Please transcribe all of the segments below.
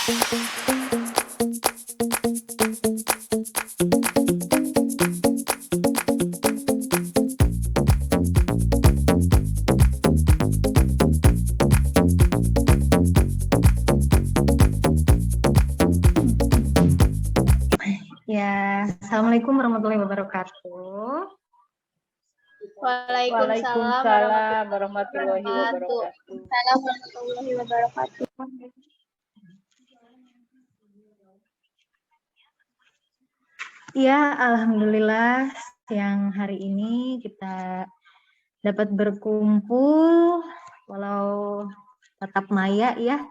Ya, Assalamualaikum warahmatullahi wabarakatuh. Waalaikumsalam warahmatullahi wabarakatuh. Ya, alhamdulillah siang hari ini kita dapat berkumpul walau tatap maya ya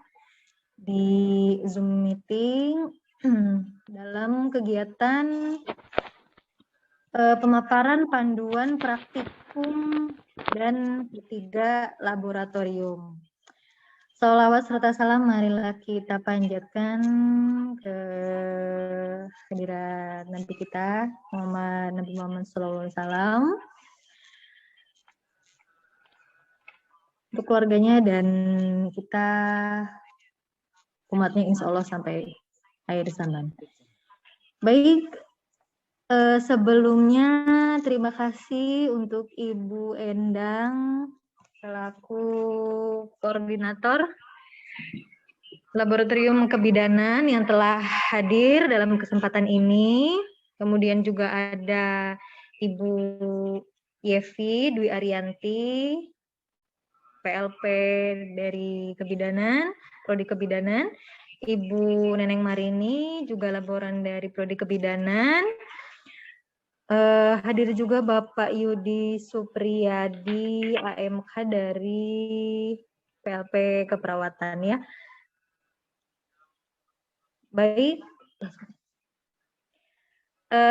di Zoom meeting dalam kegiatan pemaparan panduan praktikum dan ketiga laboratorium. Sholawat serta salam marilah kita panjatkan ke hadirat Nabi kita Nabi Muhammad SAW, untuk keluarganya dan kita umatnya insya Allah sampai akhir zaman. Baik, sebelumnya terima kasih untuk Ibu Endang selaku koordinator Laboratorium Kebidanan yang telah hadir dalam kesempatan ini. Kemudian juga ada Ibu Yevi Dwi Arianti, PLP dari Kebidanan, Prodi Kebidanan. Ibu Neneng Marini, juga laboran dari Prodi Kebidanan. Hadir juga Bapak Yudi Supriyadi, AMK dari PLP Keperawatan ya. Baik,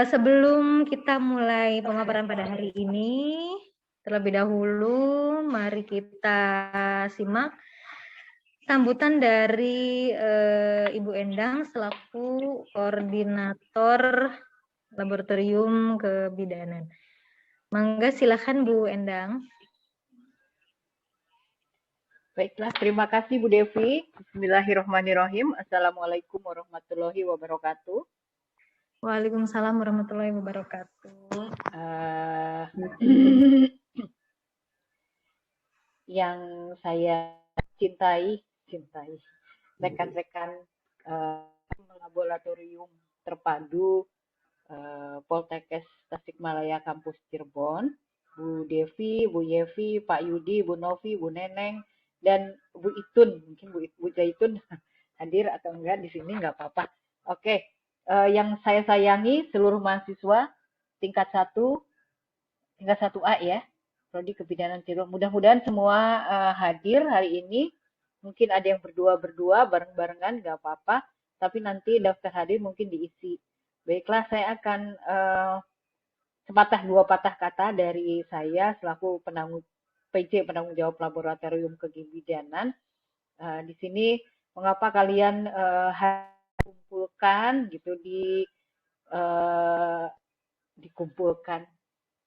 sebelum kita mulai pemaparan pada hari ini, terlebih dahulu mari kita simak sambutan dari Ibu Endang selaku koordinator Laboratorium Kebidanan. Mangga silakan Bu Endang. Baiklah, terima kasih Bu Devi. Bismillahirrahmanirrahim. Assalamualaikum warahmatullahi wabarakatuh. Waalaikumsalam warahmatullahi wabarakatuh. Yang saya cintai rekan-rekan laboratorium terpadu Poltekkes Tasikmalaya Kampus Cirebon, Bu Devi, Bu Yevi, Pak Yudi, Bu Novi, Bu Neneng, dan Bu Itun. Mungkin Bu Zaitun hadir atau enggak di sini, enggak apa-apa. Oke, yang saya sayangi seluruh mahasiswa tingkat 1A ya, Prodi Kebidanan Cirebon. Mudah-mudahan semua hadir hari ini. Mungkin ada yang berdua-berdua, bareng-barengan, nggak apa-apa. Tapi nanti daftar hadir mungkin diisi. Baiklah, saya akan sepatah dua patah kata dari saya selaku penanggung jawab Laboratorium Kebidanan. Di sini mengapa kalian dikumpulkan gitu dikumpulkan.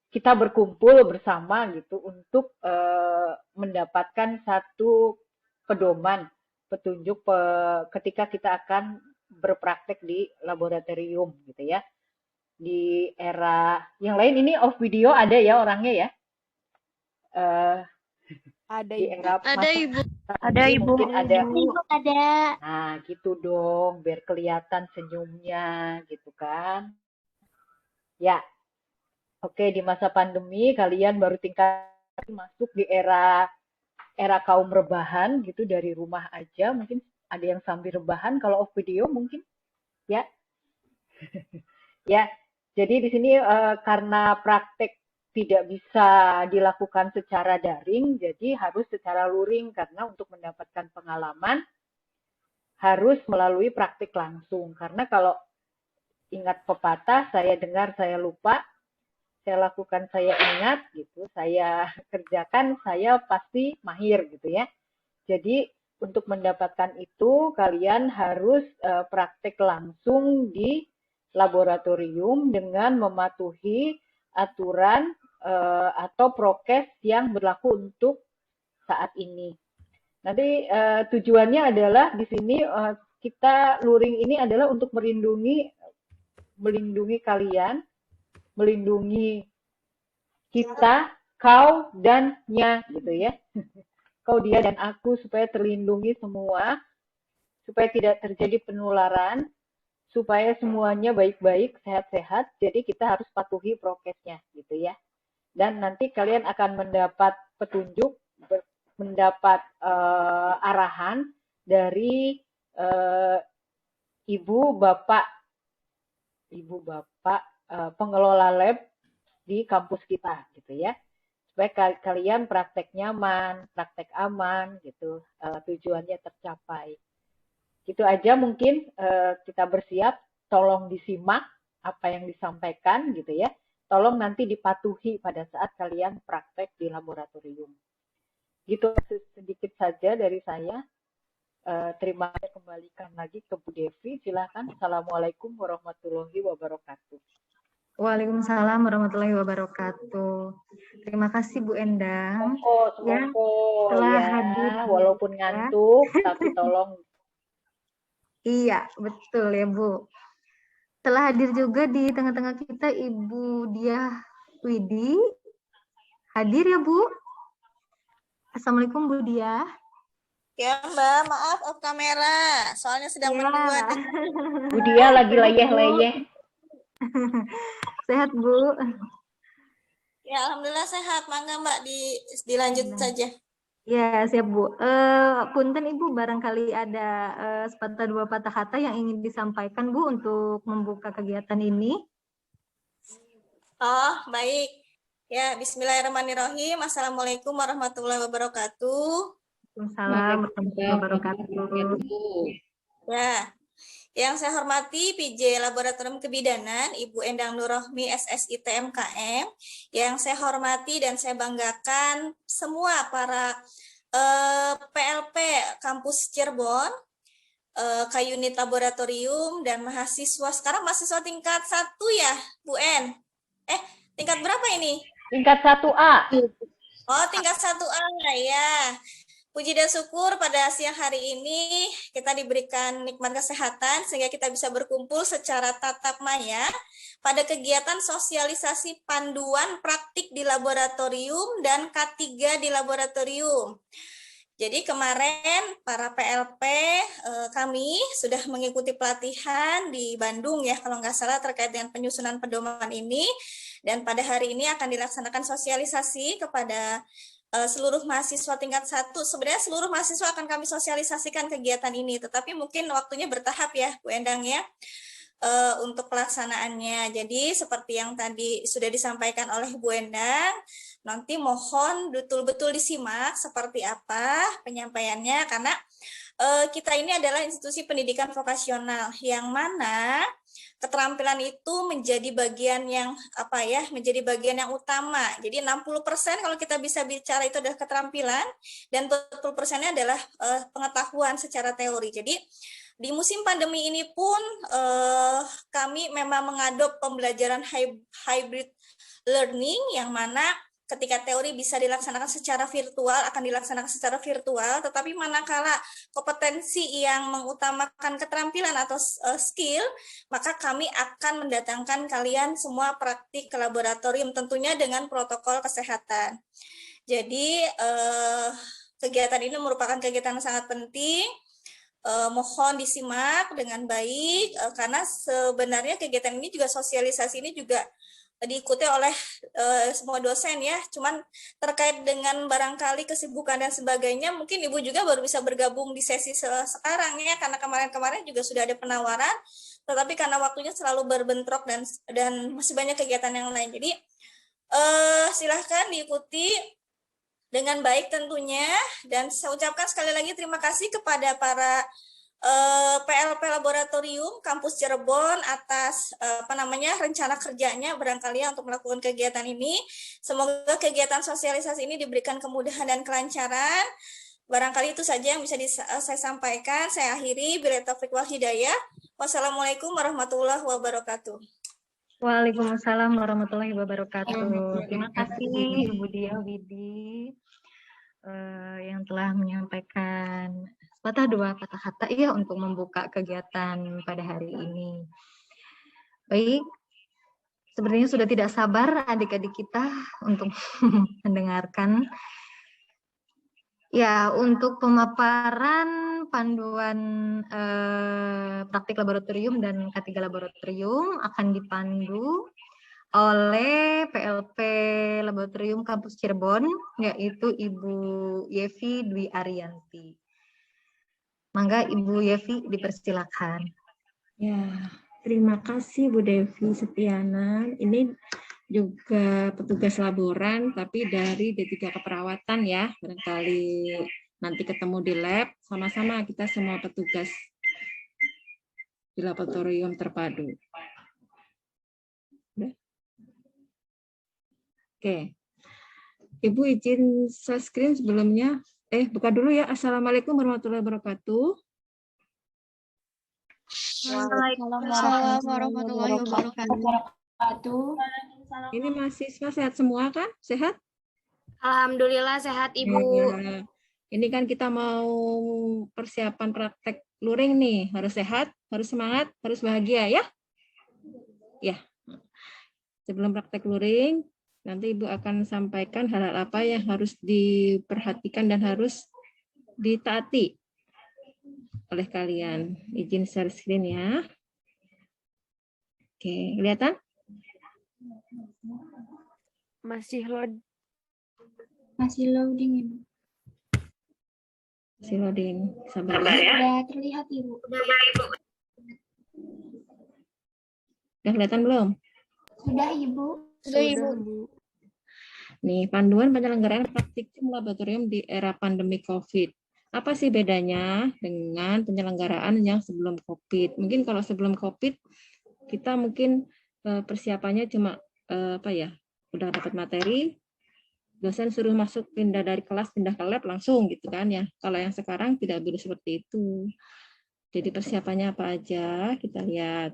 Kita berkumpul bersama gitu untuk mendapatkan satu pedoman, petunjuk ketika kita akan berpraktek di laboratorium gitu ya. Di era yang lain ini off video ada ya orangnya ya. Ada di Ibu. era Ada Ibu. Ada Ibu. Ada. Ibu ada. Nah, gitu dong, biar kelihatan senyumnya gitu kan. Ya. Oke, di masa pandemi kalian baru tingkat masuk di era kaum rebahan gitu, dari rumah aja, mungkin ada yang sambil rebahan kalau off video mungkin ya. Ya, jadi di sini karena praktek tidak bisa dilakukan secara daring, jadi harus secara luring karena untuk mendapatkan pengalaman harus melalui praktik langsung. Karena kalau ingat pepatah, saya dengar saya lupa, saya lakukan saya ingat gitu, saya kerjakan saya pasti mahir gitu ya. Jadi untuk mendapatkan itu kalian harus praktek langsung di laboratorium dengan mematuhi aturan atau prokes yang berlaku untuk saat ini. Nanti tujuannya adalah di sini kita luring ini adalah untuk melindungi kalian, melindungi kita, kau dan nya gitu ya. Kau, dia, dan aku supaya terlindungi semua, supaya tidak terjadi penularan, supaya semuanya baik-baik, sehat-sehat. Jadi kita harus patuhi prokesnya gitu ya. Dan nanti kalian akan mendapat petunjuk, mendapat arahan dari ibu bapak pengelola lab di kampus kita gitu ya, supaya kalian praktek nyaman, praktek aman gitu, tujuannya tercapai. Itu aja mungkin, kita bersiap, tolong disimak apa yang disampaikan gitu ya, tolong nanti dipatuhi pada saat kalian praktek di laboratorium. Gitu sedikit saja dari saya. Terima kasih, kembalikan lagi ke Bu Devi, silakan. Assalamualaikum warahmatullahi wabarakatuh. Waalaikumsalam warahmatullahi wabarakatuh. Terima kasih Bu Endang. Semongko telah ya, hadir walaupun ngantuk, tapi tolong. Iya, betul ya Bu. Telah hadir juga di tengah-tengah kita Ibu Diah Widi. Hadir ya Bu. Assalamualaikum Bu Diah. Ya Mbak, maaf off kamera, soalnya sedang mendua. Bu Diah lagi leyeh-leyeh. Sehat Bu? Ya Alhamdulillah sehat, mangga Mbak dilanjut saja. Ya siap Bu. Punten Ibu, barangkali ada sepatah dua patah kata yang ingin disampaikan Bu untuk membuka kegiatan ini. Oh baik, ya Bismillahirrahmanirrahim. Assalamualaikum warahmatullahi wabarakatuh. Waalaikumsalam warahmatullahi wabarakatuh. Ya, yang saya hormati PJ Laboratorium Kebidanan Ibu Endang Nurrohmi SSI TMKM, yang saya hormati dan saya banggakan semua para PLP Kampus Cirebon, K-Unit Laboratorium, dan mahasiswa. Sekarang mahasiswa tingkat 1 ya Bu En? Tingkat berapa ini? Tingkat 1A. Oh, tingkat 1A ya. Puji dan syukur pada siang hari ini kita diberikan nikmat kesehatan sehingga kita bisa berkumpul secara tatap maya pada kegiatan sosialisasi panduan praktik di laboratorium dan K3 di laboratorium. Jadi kemarin para PLP kami sudah mengikuti pelatihan di Bandung ya kalau nggak salah terkait dengan penyusunan pedoman ini, dan pada hari ini akan dilaksanakan sosialisasi kepada seluruh mahasiswa tingkat 1. Sebenarnya seluruh mahasiswa akan kami sosialisasikan kegiatan ini, tetapi mungkin waktunya bertahap ya Bu Endang ya untuk pelaksanaannya. Jadi seperti yang tadi sudah disampaikan oleh Bu Endang, nanti mohon betul-betul disimak seperti apa penyampaiannya, karena kita ini adalah institusi pendidikan vokasional yang mana keterampilan itu menjadi bagian yang menjadi bagian yang utama. Jadi 60% kalau kita bisa bicara itu adalah keterampilan, dan 40%-nya adalah pengetahuan secara teori. Jadi di musim pandemi ini pun kami memang mengadop pembelajaran hybrid learning, yang mana ketika teori bisa dilaksanakan secara virtual, akan dilaksanakan secara virtual, tetapi manakala kompetensi yang mengutamakan keterampilan atau skill, maka kami akan mendatangkan kalian semua praktik ke laboratorium, tentunya dengan protokol kesehatan. Jadi kegiatan ini merupakan kegiatan yang sangat penting. Mohon disimak dengan baik, karena sebenarnya kegiatan ini juga, sosialisasi ini juga diikuti oleh semua dosen ya, cuman terkait dengan barangkali kesibukan dan sebagainya, mungkin Ibu juga baru bisa bergabung di sesi sekarang ya, karena kemarin-kemarin juga sudah ada penawaran, tetapi karena waktunya selalu berbentrok dan masih banyak kegiatan yang lain. Jadi silahkan diikuti dengan baik tentunya, dan saya ucapkan sekali lagi terima kasih kepada para PLP Laboratorium Kampus Cirebon atas rencana kerjanya barangkali untuk melakukan kegiatan ini. Semoga kegiatan sosialisasi ini diberikan kemudahan dan kelancaran. Barangkali itu saja yang bisa saya sampaikan. Saya akhiri, billahi taufiq wal hidayah. Wassalamualaikum warahmatullahi wabarakatuh. Waalaikumsalam warahmatullahi wabarakatuh. Terima kasih Ibu Diah Widi yang telah menyampaikan sepatah dua patah kata ya untuk membuka kegiatan pada hari ini. Baik, sebenarnya sudah tidak sabar adik-adik kita untuk mendengarkan. Ya, untuk pemaparan panduan praktik laboratorium dan K3 laboratorium akan dipandu oleh PLP Laboratorium Kampus Cirebon, yaitu Ibu Yevi Dwi Ariyanti. Mangga Ibu Yevi dipersilakan. Ya, terima kasih Bu Devi Setiana. Ini juga petugas laboran, tapi dari D3 Keperawatan ya. Barangkali nanti ketemu di lab, sama-sama kita semua petugas di laboratorium terpadu. Oke. Ibu izin share screen sebelumnya. Buka dulu ya. Assalamualaikum warahmatullahi wabarakatuh. Waalaikumsalam warahmatullahi wabarakatuh. Ini mahasiswa sehat semua kan? Sehat? Alhamdulillah sehat Ibu. Ya. Ini kan kita mau persiapan praktek luring nih. Harus sehat, harus semangat, harus bahagia ya. Ya. Sebelum praktek luring, nanti Ibu akan sampaikan hal-hal apa yang harus diperhatikan dan harus ditaati oleh kalian. Izin share screen ya. Oke, kelihatan? Masih loading Ibu. Masih loading. Sabar ya. Sudah terlihat Ibu. Udah kelihatan belum? Sudah Ibu. Sudah Ibu. Nih, panduan penyelenggaraan praktikum laboratorium di era pandemi COVID. Apa sih bedanya dengan penyelenggaraan yang sebelum COVID? Mungkin kalau sebelum COVID, kita mungkin persiapannya cuma udah dapat materi, dosen suruh masuk pindah dari kelas pindah ke lab langsung gitu kan ya. Kalau yang sekarang tidak boleh seperti itu. Jadi persiapannya apa aja kita lihat.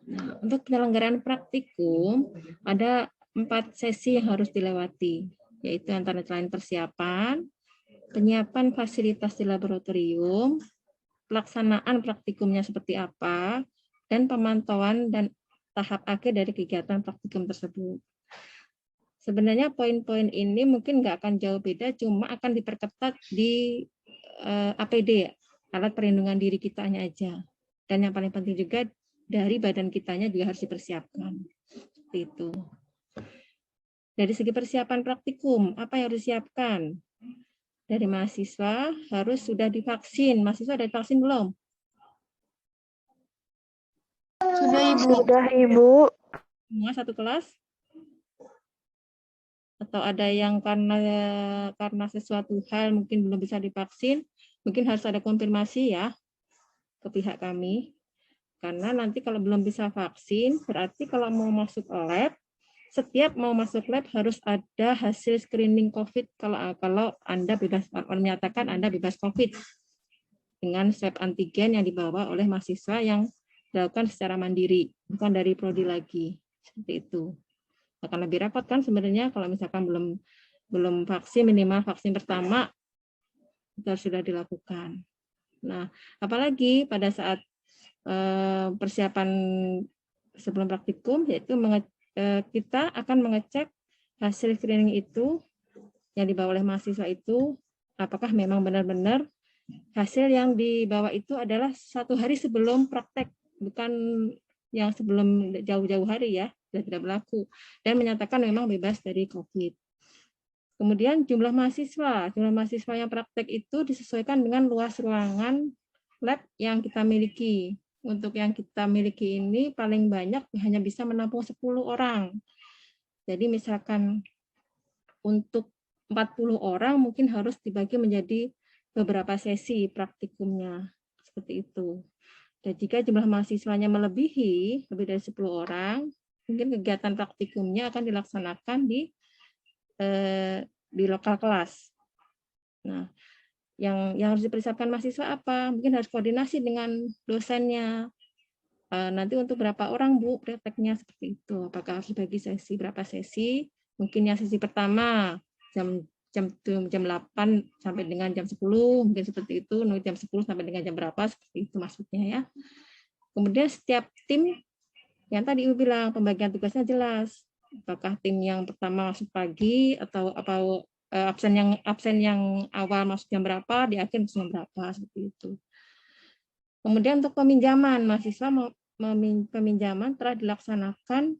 Nah, untuk penyelenggaraan praktikum ada 4 sesi yang harus dilewati, yaitu antara lain persiapan, penyiapan fasilitas di laboratorium, pelaksanaan praktikumnya seperti apa, dan pemantauan dan tahap akhir dari kegiatan praktikum tersebut. Sebenarnya poin-poin ini mungkin nggak akan jauh beda, cuma akan diperketat di APD, alat perlindungan diri kitanya aja. Dan yang paling penting juga dari badan kitanya juga harus dipersiapkan. Seperti itu. Dari segi persiapan praktikum, apa yang harus disiapkan? Dari mahasiswa harus sudah divaksin. Mahasiswa sudah divaksin belum? Sudah Ibu. Sudah Ibu. Semua satu kelas? Atau ada yang karena sesuatu hal mungkin belum bisa divaksin, mungkin harus ada konfirmasi ya ke pihak kami. Karena nanti kalau belum bisa vaksin, berarti kalau mau masuk lab, setiap mau masuk lab harus ada hasil screening COVID kalau Anda bebas menyatakan Anda bebas COVID dengan swab antigen yang dibawa oleh mahasiswa yang dilakukan secara mandiri, bukan dari prodi lagi. Seperti itu. Akan lebih repot kan sebenarnya kalau misalkan belum vaksin, minimal vaksin pertama itu sudah dilakukan. Nah, apalagi pada saat persiapan sebelum praktikum, yaitu kita akan mengecek hasil screening itu yang dibawa oleh mahasiswa itu, apakah memang benar-benar hasil yang dibawa itu adalah 1 hari sebelum praktek, bukan yang sebelum jauh-jauh hari ya, sudah tidak berlaku, dan menyatakan memang bebas dari COVID. Kemudian jumlah mahasiswa yang praktek itu disesuaikan dengan luas ruangan lab yang kita miliki. Untuk yang kita miliki ini paling banyak hanya bisa menampung 10 orang. Jadi misalkan untuk 40 orang mungkin harus dibagi menjadi beberapa sesi praktikumnya. Seperti itu. Dan jika jumlah mahasiswanya melebihi lebih dari 10 orang, mungkin kegiatan praktikumnya akan dilaksanakan di lokal kelas. Nah, yang harus dipersiapkan mahasiswa apa? Mungkin harus koordinasi dengan dosennya. Nanti untuk berapa orang Bu prakteknya seperti itu? Apakah harus dibagi sesi berapa sesi? Mungkin yang sesi pertama jam 8 sampai dengan jam 10, mungkin seperti itu, jam 10 sampai dengan jam berapa, seperti itu maksudnya ya. Kemudian setiap tim, yang tadi Ibu bilang, pembagian tugasnya jelas. Apakah tim yang pertama masuk pagi, atau absen yang awal masuk jam berapa, di akhir masuk jam berapa, seperti itu. Kemudian untuk peminjaman, mahasiswa peminjaman telah dilaksanakan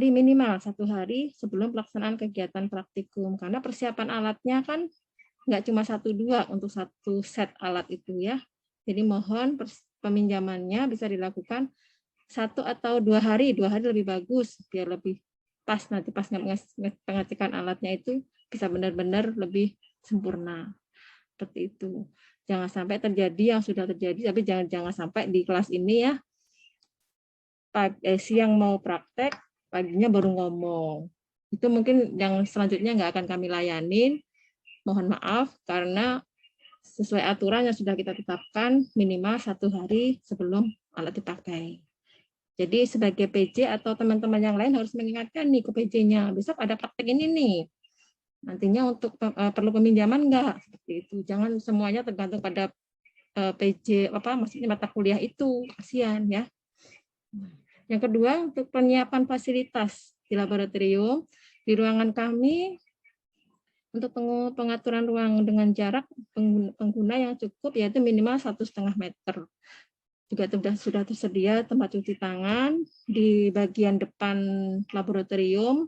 minimal satu hari sebelum pelaksanaan kegiatan praktikum, karena persiapan alatnya kan nggak cuma 1-2 untuk satu set alat itu ya. Jadi mohon peminjamannya bisa dilakukan 1 atau 2 hari, 2 hari lebih bagus biar lebih pas nanti pas pengecekan alatnya itu bisa benar-benar lebih sempurna. Seperti itu. Jangan sampai terjadi yang sudah terjadi, tapi jangan sampai di kelas ini ya siang mau praktek, paginya baru ngomong. Itu mungkin yang selanjutnya nggak akan kami layanin. Mohon maaf, karena sesuai aturan yang sudah kita tetapkan, minimal 1 hari sebelum alat dipakai. Jadi sebagai PJ atau teman-teman yang lain harus mengingatkan nih ke PJ-nya, besok ada praktek ini nih. Nantinya untuk perlu peminjaman enggak? Seperti itu. Jangan semuanya tergantung pada PJ, maksudnya mata kuliah itu, kasihan ya. Yang kedua, untuk penyiapan fasilitas di laboratorium, di ruangan kami, untuk pengaturan ruang dengan jarak pengguna yang cukup, yaitu minimal 1,5 meter. Juga sudah tersedia tempat cuci tangan di bagian depan laboratorium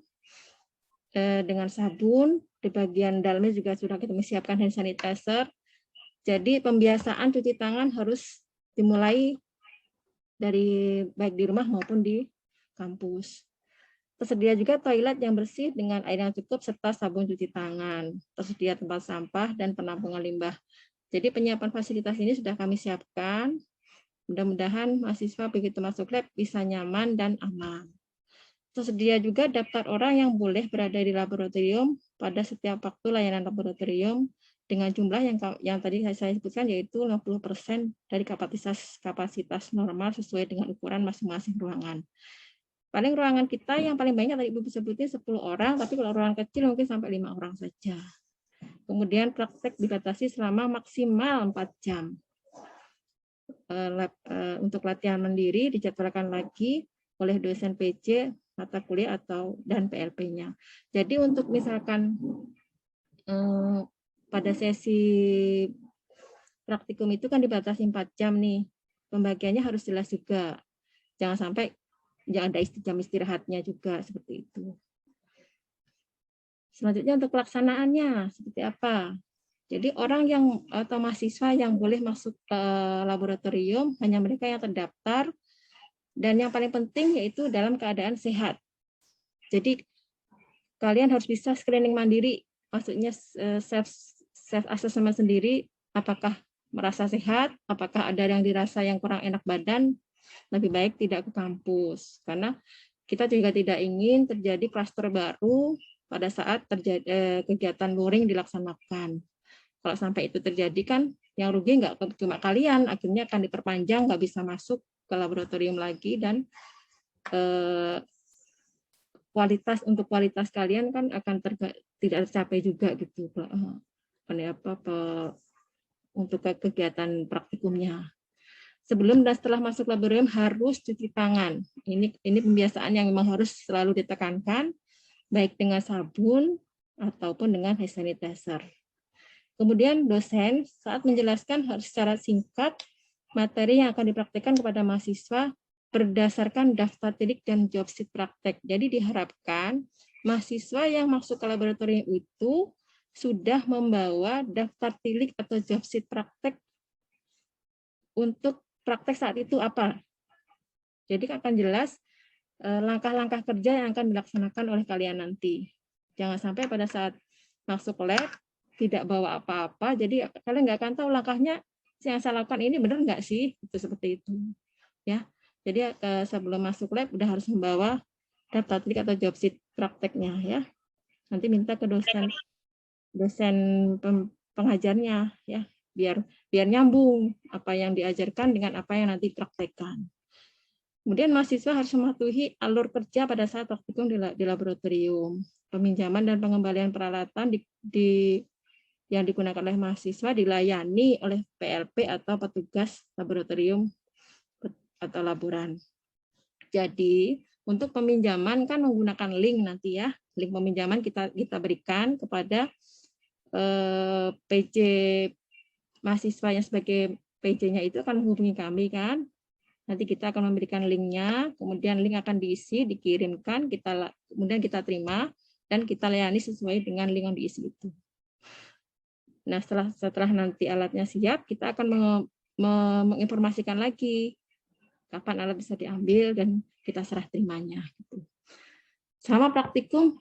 dengan sabun, di bagian dalamnya juga sudah kita siapkan hand sanitizer. Jadi pembiasaan cuci tangan harus dimulai dari baik di rumah maupun di kampus. Tersedia juga toilet yang bersih dengan air yang cukup serta sabun cuci tangan. Tersedia tempat sampah dan penampungan limbah. Jadi penyiapan fasilitas ini sudah kami siapkan. Mudah-mudahan mahasiswa begitu masuk lab bisa nyaman dan aman. Tersedia juga daftar orang yang boleh berada di laboratorium pada setiap waktu layanan laboratorium dengan jumlah yang tadi saya sebutkan, yaitu 50% dari kapasitas normal sesuai dengan ukuran masing-masing ruangan. Paling ruangan kita yang paling banyak tadi Ibu sebutin 10 orang, tapi kalau ruangan kecil mungkin sampai 5 orang saja. Kemudian praktek dibatasi selama maksimal 4 jam. Untuk latihan mandiri dijadwalkan lagi oleh dosen PJ, mata kuliah dan PLP-nya. Jadi untuk misalkan pada sesi praktikum itu kan dibatasi 4 jam nih. Pembagiannya harus jelas juga. Jangan sampai ada jam istirahatnya juga seperti itu. Selanjutnya untuk pelaksanaannya seperti apa? Jadi orang atau mahasiswa yang boleh masuk ke laboratorium hanya mereka yang terdaftar dan yang paling penting yaitu dalam keadaan sehat. Jadi kalian harus bisa screening mandiri, maksudnya self assessment sendiri, apakah merasa sehat, apakah ada yang dirasa yang kurang enak badan, lebih baik tidak ke kampus. Karena kita juga tidak ingin terjadi klaster baru pada saat kegiatan luring dilaksanakan. Kalau sampai itu terjadi kan, yang rugi nggak cuma kalian, akhirnya akan diperpanjang, nggak bisa masuk ke laboratorium lagi, dan kualitas kalian kan akan tidak tercapai juga gitu untuk kegiatan praktikumnya. Sebelum dan setelah masuk laboratorium harus cuci tangan. Ini pembiasaan yang memang harus selalu ditekankan, baik dengan sabun ataupun dengan hand sanitizer. Kemudian dosen saat menjelaskan harus secara singkat materi yang akan dipraktikkan kepada mahasiswa berdasarkan daftar tilik dan job sheet praktek. Jadi diharapkan mahasiswa yang masuk ke laboratorium itu sudah membawa daftar tilik atau job sheet praktek untuk praktek saat itu apa. Jadi akan jelas langkah-langkah kerja yang akan dilaksanakan oleh kalian nanti. Jangan sampai pada saat masuk lab tidak bawa apa-apa, jadi kalian nggak akan tahu langkahnya yang saya lakukan ini benar nggak sih, itu seperti itu. Ya, jadi sebelum masuk lab udah harus membawa daftar tilik atau job sheet prakteknya ya. Nanti minta ke dosen pengajarnya ya, biar nyambung apa yang diajarkan dengan apa yang nanti dipraktekkan. Kemudian mahasiswa harus mematuhi alur kerja pada saat praktikum di laboratorium. Peminjaman dan pengembalian peralatan yang digunakan oleh mahasiswa dilayani oleh PLP atau petugas laboratorium atau laboran. Jadi untuk peminjaman kan menggunakan link nanti ya. Link peminjaman kita berikan kepada PJ mahasiswa yang sebagai PJ-nya itu akan menghubungi kami kan. Nanti kita akan memberikan linknya, kemudian link akan diisi, dikirimkan, kemudian kita terima dan kita layani sesuai dengan link yang diisi itu. Nah, setelah nanti alatnya siap, kita akan menginformasikan lagi kapan alat bisa diambil dan kita serah terimanya. Selama praktikum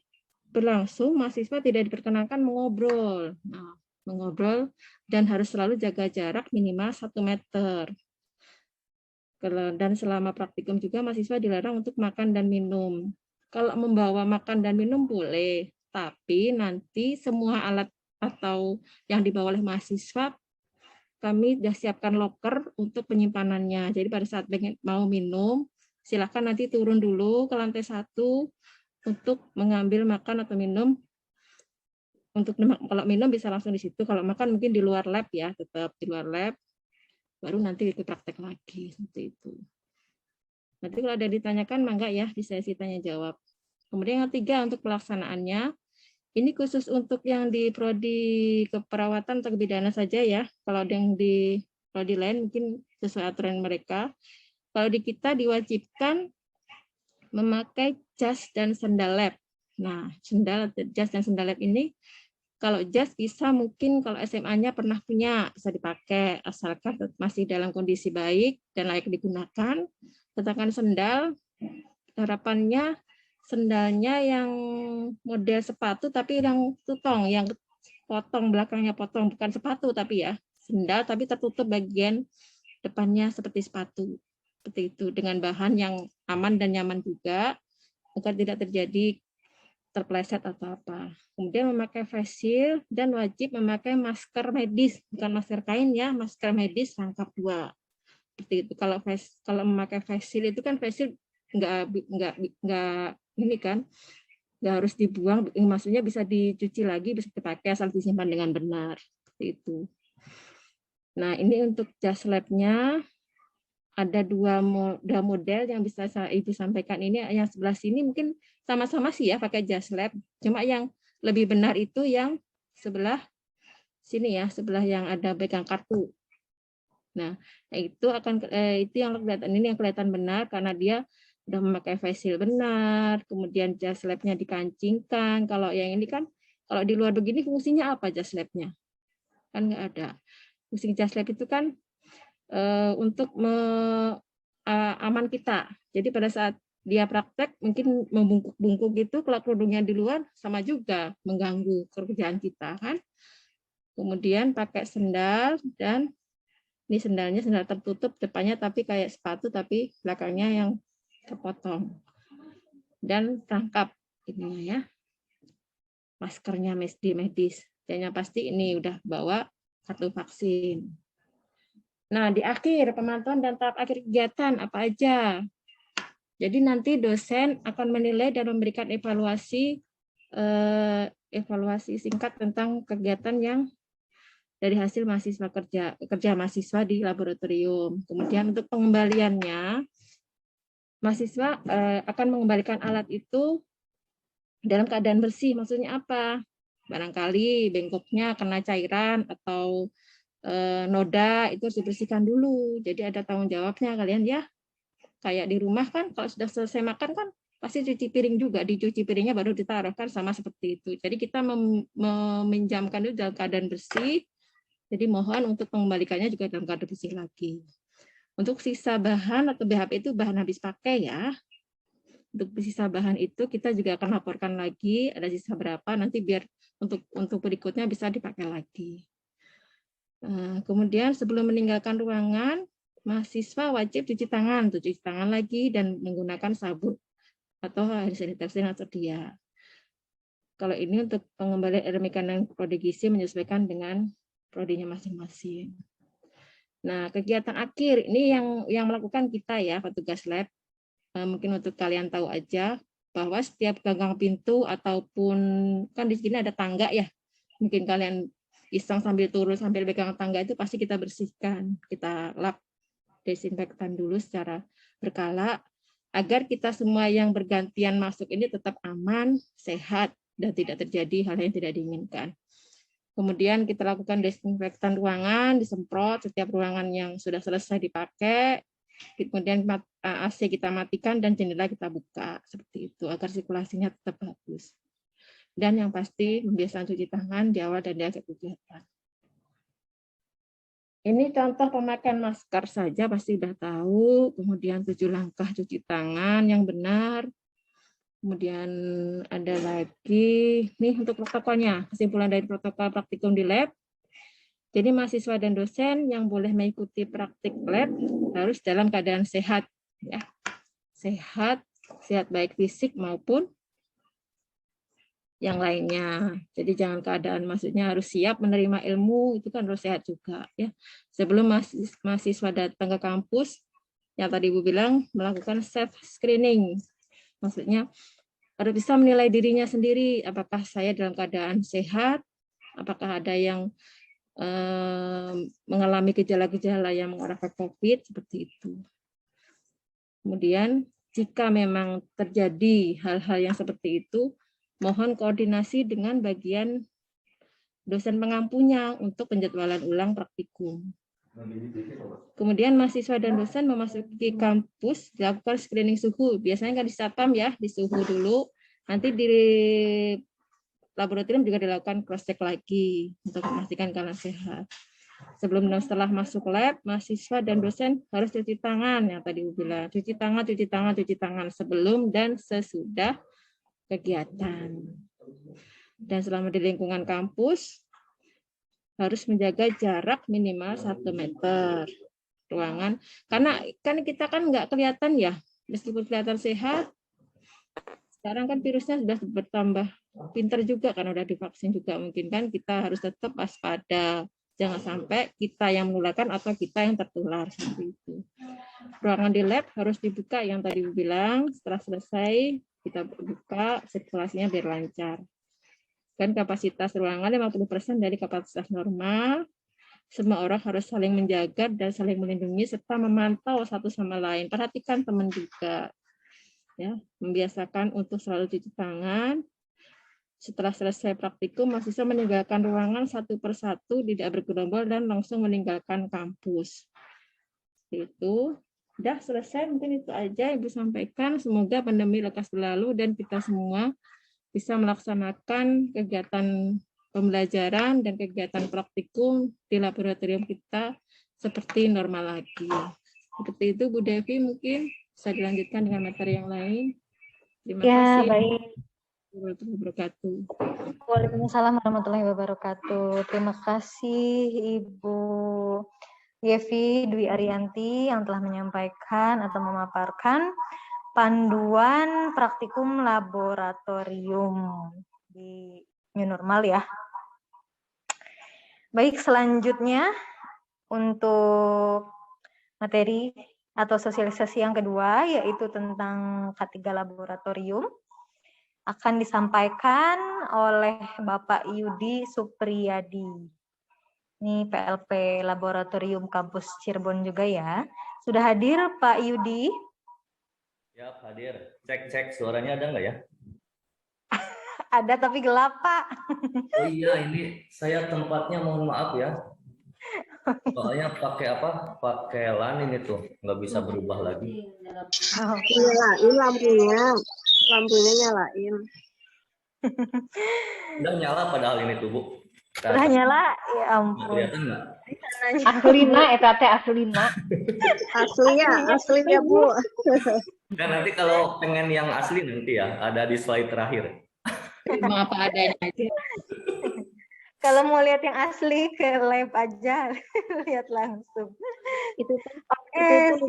berlangsung, mahasiswa tidak diperkenankan mengobrol. Nah, mengobrol dan harus selalu jaga jarak minimal 1 meter. Dan selama praktikum juga mahasiswa dilarang untuk makan dan minum. Kalau membawa makan dan minum boleh, tapi nanti semua alat atau yang dibawa oleh mahasiswa kami sudah siapkan loker untuk penyimpanannya. Jadi pada saat mau minum, silakan nanti turun dulu ke lantai 1 untuk mengambil makan atau minum. Untuk kalau minum bisa langsung di situ, kalau makan mungkin di luar lab ya, tetap di luar lab. Baru nanti ikut praktek lagi seperti itu. Nanti kalau ada ditanyakan mangga ya di sesi tanya jawab. Kemudian yang ketiga untuk pelaksanaannya, ini khusus untuk yang di prodi keperawatan atau kebidanan saja ya. Kalau ada yang di prodi lain mungkin sesuai aturan mereka. Kalau di kita diwajibkan memakai jas dan sendal lab. Nah, jas dan sendal lab ini kalau jas bisa mungkin kalau SMA-nya pernah punya, bisa dipakai asalkan masih dalam kondisi baik dan layak digunakan. Sedangkan sendal, harapannya sendalnya yang model sepatu tapi yang tutong, yang potong belakangnya potong, bukan sepatu tapi ya, sendal tapi tertutup bagian depannya seperti sepatu. Seperti itu, dengan bahan yang aman dan nyaman juga, agar tidak terjadi terpleset atau apa. Kemudian memakai face shield dan wajib memakai masker medis, bukan masker kain ya, masker medis rangkap 2. Seperti itu. Kalau memakai face shield itu kan face shield nggak ini kan, nggak harus dibuang, maksudnya bisa dicuci lagi, bisa dipakai asal disimpan dengan benar. Seperti itu. Nah, ini untuk jas labnya ada 2 model yang bisa Ibu sampaikan. Ini yang sebelah sini mungkin sama-sama sih ya pakai jas lab, cuma yang lebih benar itu yang sebelah sini ya, sebelah yang ada pegang kartu. Nah, itu yang kelihatan, ini yang kelihatan benar karena dia sudah memakai face shield benar, kemudian jas labnya dikancingkan. Kalau yang ini kan kalau di luar begini fungsinya apa jas labnya? Kan nggak ada. Fungsi jas lab itu kan untuk aman kita. Jadi pada saat dia praktek mungkin membungkuk-bungkuk gitu, kalau kerudungnya di luar sama juga mengganggu kerjaan kita kan. Kemudian pakai sendal dan ini sendalnya sendal tertutup depannya tapi kayak sepatu tapi belakangnya yang kepotong. Dan rangkap ininya ya. Maskernya medis. Dan yang pasti ini udah bawa kartu vaksin. Nah, di akhir pemantauan dan tahap akhir kegiatan apa aja? Jadi nanti dosen akan menilai dan memberikan evaluasi singkat tentang kegiatan yang dari hasil mahasiswa kerja mahasiswa di laboratorium. Kemudian untuk pengembaliannya, mahasiswa akan mengembalikan alat itu dalam keadaan bersih. Maksudnya apa? Barangkali bengkoknya kena cairan atau noda itu harus dibersihkan dulu. Jadi ada tanggung jawabnya kalian ya. Kayak di rumah kan kalau sudah selesai makan kan pasti cuci piring juga, dicuci piringnya baru ditaruh kan sama seperti itu. Jadi kita meminjamkan itu dalam keadaan bersih. Jadi mohon untuk mengembalikannya juga dalam keadaan bersih lagi. Untuk sisa bahan atau BHP itu bahan habis pakai ya. Untuk sisa bahan itu kita juga akan laporkan lagi ada sisa berapa nanti biar untuk berikutnya bisa dipakai lagi. Kemudian sebelum meninggalkan ruangan, mahasiswa wajib cuci tangan lagi dan menggunakan sabun atau hand sanitizer yang tersedia. Kalau ini untuk pengembalian air makanan prodi gizi menyesuaikan dengan prodinya masing-masing. Nah, kegiatan akhir ini yang melakukan kita ya, petugas lab. mungkin untuk kalian tahu aja bahwa setiap gagang pintu ataupun kan di sini ada tangga ya, mungkin kalian iseng sambil turun sambil pegang tangga itu pasti kita bersihkan, kita lap desinfektan dulu secara berkala agar kita semua yang bergantian masuk ini tetap aman, sehat, dan tidak terjadi hal yang tidak diinginkan. Kemudian kita lakukan desinfektan ruangan, disemprot setiap ruangan yang sudah selesai dipakai. Kemudian AC kita matikan dan jendela kita buka seperti itu agar sirkulasinya tetap bagus. Dan yang pasti kebiasaan cuci tangan di awal dan di akhir kegiatan. Ini contoh pemakaian masker saja pasti sudah tahu. Kemudian 7 langkah cuci tangan yang benar. Kemudian ada lagi nih untuk protokolnya, kesimpulan dari protokol praktikum di lab. Jadi mahasiswa dan dosen yang boleh mengikuti praktik lab harus dalam keadaan sehat, ya. Sehat baik fisik maupun yang lainnya. Jadi jangan keadaan maksudnya harus siap menerima ilmu, itu kan harus sehat juga, ya. Sebelum mahasiswa datang ke kampus, yang tadi Ibu bilang melakukan self screening, maksudnya harus bisa menilai dirinya sendiri, apakah saya dalam keadaan sehat, apakah ada yang mengalami gejala-gejala yang mengarah ke COVID, seperti itu. Kemudian, jika memang terjadi hal-hal yang seperti itu, mohon koordinasi dengan bagian dosen pengampunya untuk penjadwalan ulang praktikum. Kemudian mahasiswa dan dosen memasuki kampus dilakukan screening suhu. Biasanya kan di Satpam ya, di suhu dulu. Nanti di laboratorium juga dilakukan cross check lagi untuk memastikan kalian sehat. Sebelum dan setelah masuk lab, mahasiswa dan dosen harus cuci tangan yang tadi Ibu bilang. Cuci tangan sebelum dan sesudah kegiatan. Dan selama di lingkungan kampus harus menjaga jarak minimal 1 meter ruangan. Karena kan kita kan nggak kelihatan ya, meskipun kelihatan sehat, sekarang kan virusnya sudah bertambah pinter juga karena udah divaksin juga, mungkin kan kita harus tetap waspada. Jangan sampai kita yang menularkan atau kita yang tertular seperti itu. Ruangan di lab harus dibuka yang tadi Ibu bilang, setelah selesai kita buka sirkulasinya biar lancar. Dan kapasitas ruangan 50% dari kapasitas normal. Semua orang harus saling menjaga dan saling melindungi serta memantau satu sama lain. Perhatikan teman juga. Ya, membiasakan untuk selalu cuci tangan. Setelah selesai praktikum, mahasiswa meninggalkan ruangan satu persatu, tidak bergerombol dan langsung meninggalkan kampus. Itu sudah selesai, mungkin itu aja Ibu sampaikan. Semoga pandemi lekas berlalu dan kita semua bisa melaksanakan kegiatan pembelajaran dan kegiatan praktikum di laboratorium kita seperti normal lagi. Seperti itu Bu Devi, mungkin bisa dilanjutkan dengan materi yang lain. Terima kasih. Baik. Warahmatullahi wabarakatuh. Waalaikumsalam warahmatullahi wabarakatuh. Terima kasih Ibu Yevi Dwi Arianti yang telah menyampaikan atau memaparkan panduan praktikum laboratorium di new normal ya. Baik, selanjutnya untuk materi atau sosialisasi yang kedua yaitu tentang K3 laboratorium akan disampaikan oleh Bapak Yudi Supriyadi. Ini PLP Laboratorium Kampus Cirebon juga ya. Sudah hadir Pak Yudi? Ya, hadir. Cek suaranya ada nggak ya? Ada tapi gelap Pak. Oh iya, ini saya tempatnya mohon maaf ya. Soalnya pakai apa? Pakai LAN ini tuh, nggak bisa berubah lagi. Nyalain lampunya. Lampunya nyalain. Udah nyala padahal ini tuh, Bu. Udah nyala? Ya ampun. Kelihatan nggak? Aslina, eta teh aslina. Aslinya Bu. Nah, nanti kalau pengen yang asli nanti ya, ada di slide terakhir. Terima apa adanya aja. Kalau mau lihat yang asli ke lab aja, lihat langsung. Itu tuh Oke,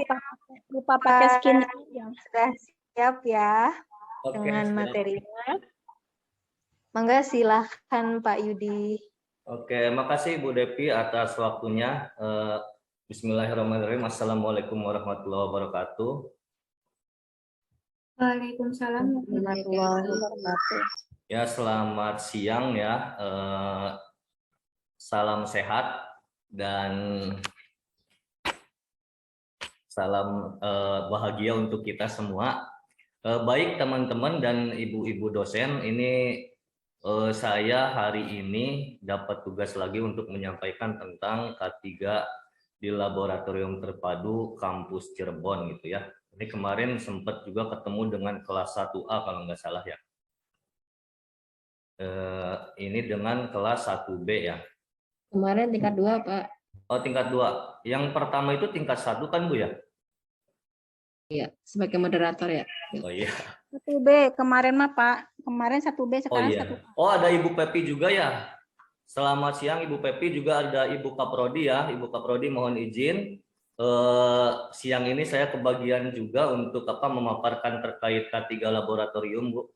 lupa pakai skin. sudah siap ya Oke, dengan siap. materinya. Mangga silahkan Pak Yudi. Oke, makasih Bu Devi atas waktunya. Bismillahirrahmanirrahim. Assalamualaikum warahmatullahi wabarakatuh. Waalaikumsalam. Warahmatullahi wabarakatuh. Ya, selamat siang ya. Salam sehat dan salam bahagia untuk kita semua. Baik teman-teman dan ibu-ibu dosen, ini saya hari ini dapat tugas lagi untuk menyampaikan tentang K3 di Laboratorium Terpadu Kampus Cirebon gitu ya. Ini kemarin sempat juga ketemu dengan kelas 1A kalau nggak salah ya. Ini dengan kelas 1B ya. Kemarin tingkat 2, Pak. Oh, tingkat 2. Yang pertama itu tingkat 1 kan Bu ya? Iya, sebagai moderator ya. Oh iya. 1B kemarin mah Pak. Kemarin 1B Oh sekarang iya. 1A. Oh, ada Ibu Pepi juga ya. Selamat siang Ibu Pepi, juga ada Ibu Kaprodi ya. Ibu Kaprodi mohon izin. Siang ini saya kebagian juga untuk memaparkan terkait K3 laboratorium Bu.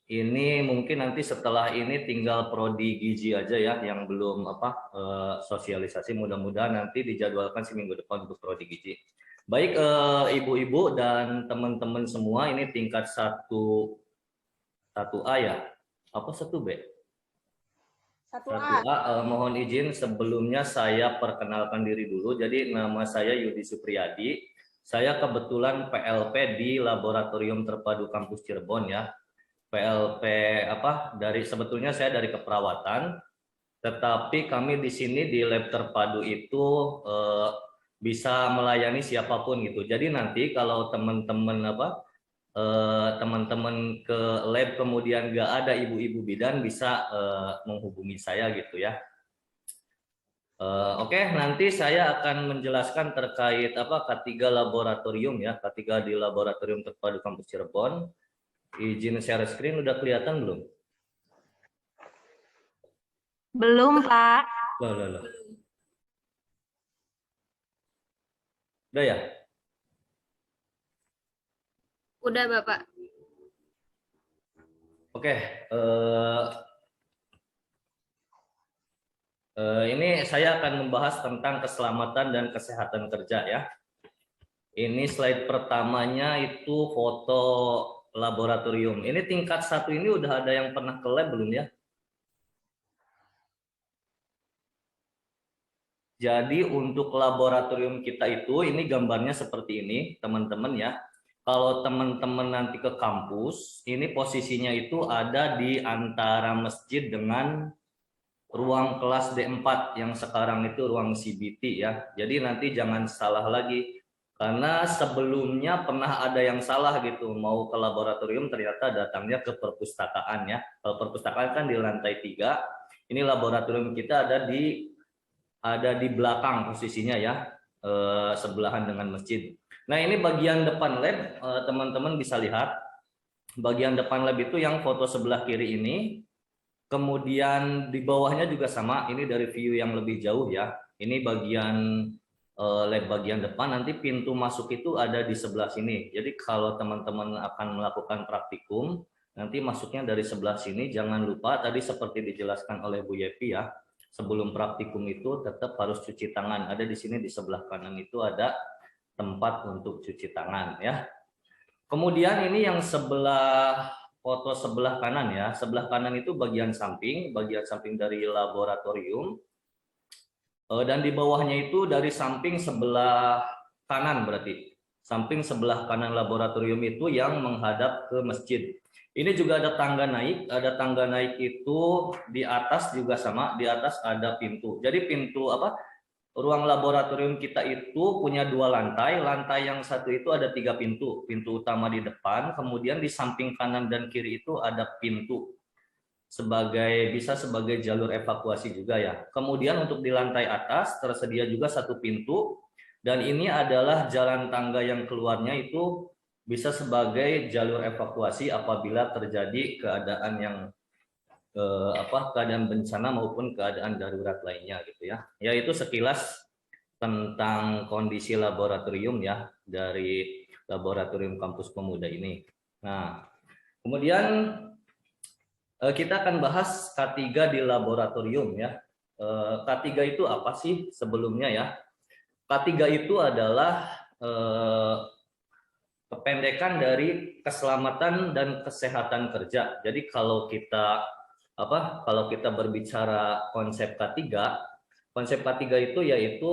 Ini mungkin nanti setelah ini tinggal prodi gizi aja ya yang belum sosialisasi, mudah-mudahan nanti dijadwalkan seminggu depan untuk prodi gizi. Baik ibu-ibu dan teman-teman semua, ini tingkat 1A ya. Apa 1B? 1A. Mohon izin sebelumnya saya perkenalkan diri dulu. Jadi nama saya Yudi Supriyadi. Saya kebetulan PLP di Laboratorium Terpadu Kampus Cirebon ya. PLP sebetulnya saya dari keperawatan, tetapi kami di sini di lab terpadu itu bisa melayani siapapun gitu. Jadi nanti kalau teman-teman ke lab kemudian nggak ada ibu-ibu bidan, bisa menghubungi saya gitu ya. Oke, nanti saya akan menjelaskan terkait K3 laboratorium ya, K3 di Laboratorium Terpadu Kampus Cirebon. Izin share screen udah kelihatan belum? Belum, Pak. Loh. Udah ya? Udah, Bapak. Oke. Ini saya akan membahas tentang keselamatan dan kesehatan kerja ya. Ini slide pertamanya itu foto laboratorium. Ini tingkat 1 ini udah ada yang pernah ke lab belum ya? Jadi untuk laboratorium kita itu, ini gambarnya seperti ini teman-teman ya. Kalau teman-teman nanti ke kampus, ini posisinya itu ada di antara masjid dengan ruang kelas D4 yang sekarang itu ruang CBT ya. Jadi nanti jangan salah lagi. Karena sebelumnya pernah ada yang salah gitu, mau ke laboratorium ternyata datangnya ke perpustakaan ya. Kalau perpustakaan kan di lantai 3, ini laboratorium kita ada di belakang posisinya ya, sebelahan dengan masjid. Nah ini bagian depan lab, teman-teman bisa lihat. Bagian depan lab itu yang foto sebelah kiri ini, kemudian di bawahnya juga sama, ini dari view yang lebih jauh ya. Ini bagian lab bagian depan, nanti pintu masuk itu ada di sebelah sini. Jadi kalau teman-teman akan melakukan praktikum, nanti masuknya dari sebelah sini. Jangan lupa tadi seperti dijelaskan oleh Bu Yepi ya, sebelum praktikum itu tetap harus cuci tangan. Ada di sini di sebelah kanan itu ada tempat untuk cuci tangan ya. Kemudian ini yang foto sebelah kanan ya. Sebelah kanan itu bagian samping dari laboratorium. Dan di bawahnya itu dari samping sebelah kanan, berarti samping sebelah kanan laboratorium itu yang menghadap ke masjid. Ini juga ada tangga naik itu di atas juga sama, di atas ada pintu. Jadi pintu ruang laboratorium kita itu punya 2 lantai. Lantai yang satu itu ada 3 pintu utama di depan, kemudian di samping kanan dan kiri itu ada pintu bisa sebagai jalur evakuasi juga ya. Kemudian untuk di lantai atas tersedia juga 1 pintu, dan ini adalah jalan tangga yang keluarnya itu bisa sebagai jalur evakuasi apabila terjadi keadaan yang keadaan bencana maupun keadaan darurat lainnya gitu ya. Yaitu sekilas tentang kondisi laboratorium ya dari Laboratorium Kampus Pemuda ini. Nah, kemudian kita akan bahas K3 di laboratorium ya. K3 itu apa sih sebelumnya ya? K3 itu adalah kependekan dari keselamatan dan kesehatan kerja. Jadi kalau kita berbicara konsep K3 itu yaitu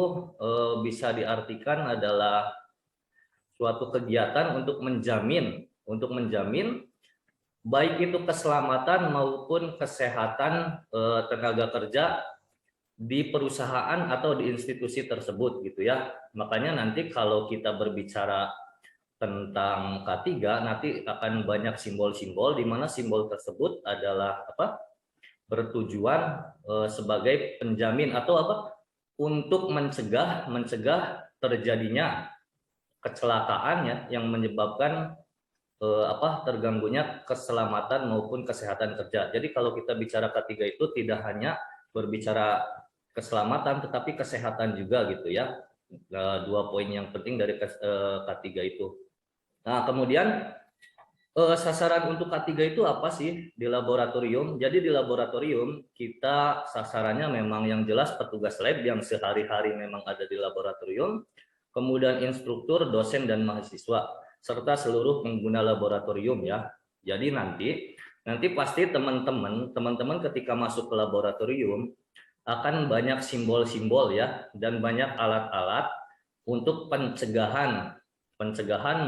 bisa diartikan adalah suatu kegiatan untuk menjamin baik itu keselamatan maupun kesehatan tenaga kerja di perusahaan atau di institusi tersebut gitu ya. Makanya nanti kalau kita berbicara tentang K3 nanti akan banyak simbol-simbol di mana simbol tersebut adalah bertujuan sebagai penjamin atau untuk mencegah terjadinya kecelakaan ya yang menyebabkan terganggunya keselamatan maupun kesehatan kerja. Jadi kalau kita bicara K3 itu tidak hanya berbicara keselamatan tetapi kesehatan juga gitu ya. 2 poin yang penting dari K3 itu. Nah, kemudian sasaran untuk K3 itu apa sih di laboratorium? Jadi di laboratorium kita sasarannya memang yang jelas petugas lab yang sehari-hari memang ada di laboratorium, kemudian instruktur, dosen dan mahasiswa serta seluruh pengguna laboratorium ya. Jadi nanti pasti teman-teman ketika masuk ke laboratorium akan banyak simbol-simbol ya dan banyak alat-alat untuk pencegahan